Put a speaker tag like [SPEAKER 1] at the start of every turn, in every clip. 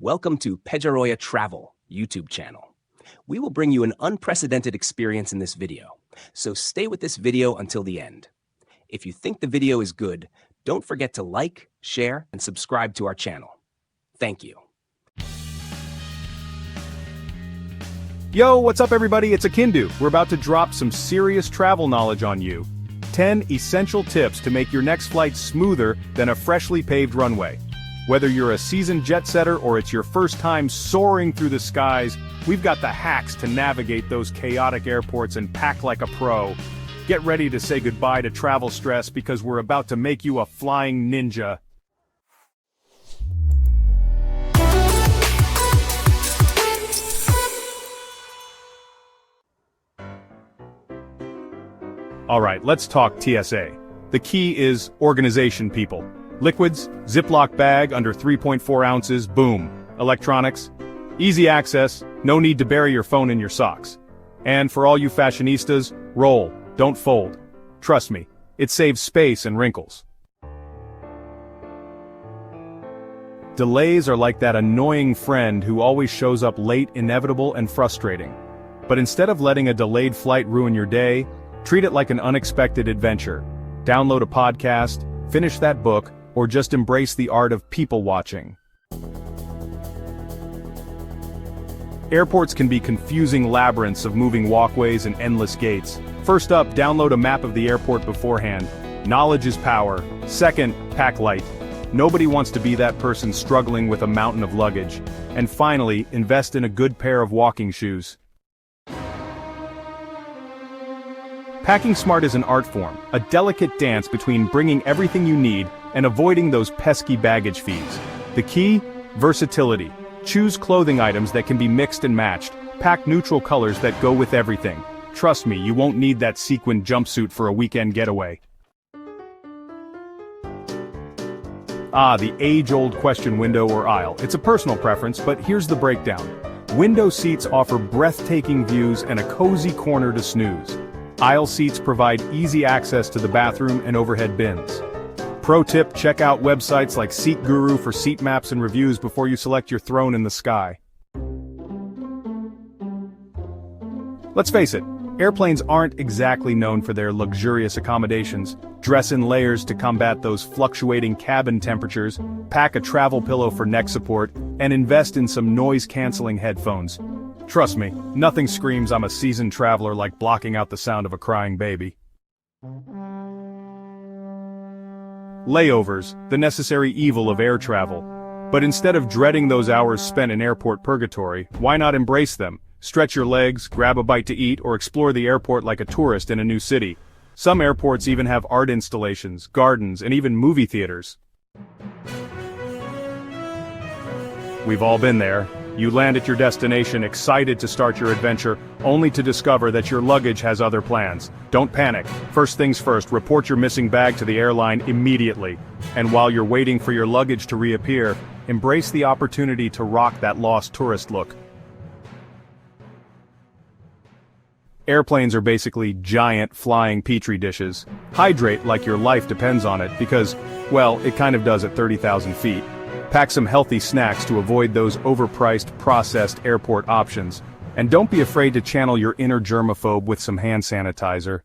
[SPEAKER 1] Welcome to Pejaroya Travel YouTube channel. We will bring you an unprecedented experience in this video, so stay with this video until the end. If you think the video is good, don't forget to like, share, and subscribe to our channel. Thank you.
[SPEAKER 2] Yo, what's up everybody? It's Akindu. We're about to drop some serious travel knowledge on you. 10 essential tips to make your next flight smoother than a freshly paved runway. Whether you're a seasoned jet setter or it's your first time soaring through the skies, we've got the hacks to navigate those chaotic airports and pack like a pro. Get ready to say goodbye to travel stress because we're about to make you a flying ninja. Alright, let's talk TSA. The key is organization, people. Liquids, Ziploc bag under 3.4 ounces, boom. Electronics, easy access, no need to bury your phone in your socks. And for all you fashionistas, roll, don't fold. Trust me, it saves space and wrinkles. Delays are like that annoying friend who always shows up late, inevitable, and frustrating. But instead of letting a delayed flight ruin your day, treat it like an unexpected adventure. Download a podcast, finish that book, or just embrace the art of people watching. Airports can be confusing labyrinths of moving walkways and endless gates. First up, download a map of the airport beforehand. Knowledge is power. Second, pack light. Nobody wants to be that person struggling with a mountain of luggage. And finally, invest in a good pair of walking shoes. Packing smart is an art form, a delicate dance between bringing everything you need and avoiding those pesky baggage fees. The key? Versatility. Choose clothing items that can be mixed and matched. Pack neutral colors that go with everything. Trust me, you won't need that sequined jumpsuit for a weekend getaway. The age-old question, window or aisle. It's a personal preference, but here's the breakdown. Window seats offer breathtaking views and a cozy corner to snooze. Aisle seats provide easy access to the bathroom and overhead bins. Pro tip, check out websites like Seat Guru for seat maps and reviews before you select your throne in the sky. Let's face it, airplanes aren't exactly known for their luxurious accommodations. Dress in layers to combat those fluctuating cabin temperatures, pack a travel pillow for neck support, and invest in some noise-canceling headphones. Trust me, nothing screams I'm a seasoned traveler like blocking out the sound of a crying baby. Layovers, the necessary evil of air travel. But instead of dreading those hours spent in airport purgatory, why not embrace them? Stretch your legs, grab a bite to eat, or explore the airport like a tourist in a new city. Some airports even have art installations, gardens, and even movie theaters. We've all been there. You land at your destination excited to start your adventure, only to discover that your luggage has other plans. Don't panic. First things first, report your missing bag to the airline immediately. And while you're waiting for your luggage to reappear, embrace the opportunity to rock that lost tourist look. Airplanes are basically giant flying petri dishes. Hydrate like your life depends on it because, well, it kind of does at 30,000 feet. Pack some healthy snacks to avoid those overpriced, processed airport options. And don't be afraid to channel your inner germaphobe with some hand sanitizer.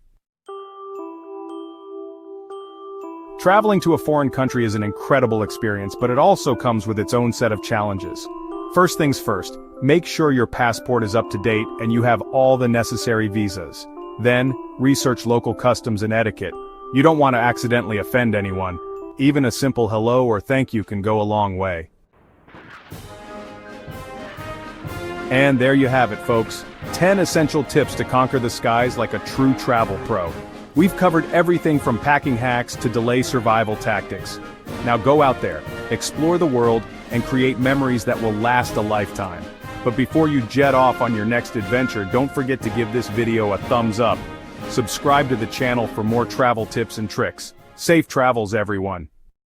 [SPEAKER 2] Traveling to a foreign country is an incredible experience, but it also comes with its own set of challenges. First things first, make sure your passport is up to date and you have all the necessary visas. Then, research local customs and etiquette. You don't want to accidentally offend anyone. Even a simple hello or thank you can go a long way. And there you have it, folks. 10 essential tips to conquer the skies like a true travel pro. We've covered everything from packing hacks to delay survival tactics. Now go out there, explore the world, and create memories that will last a lifetime. But before you jet off on your next adventure, don't forget to give this video a thumbs up. Subscribe to the channel for more travel tips and tricks. Safe travels, everyone.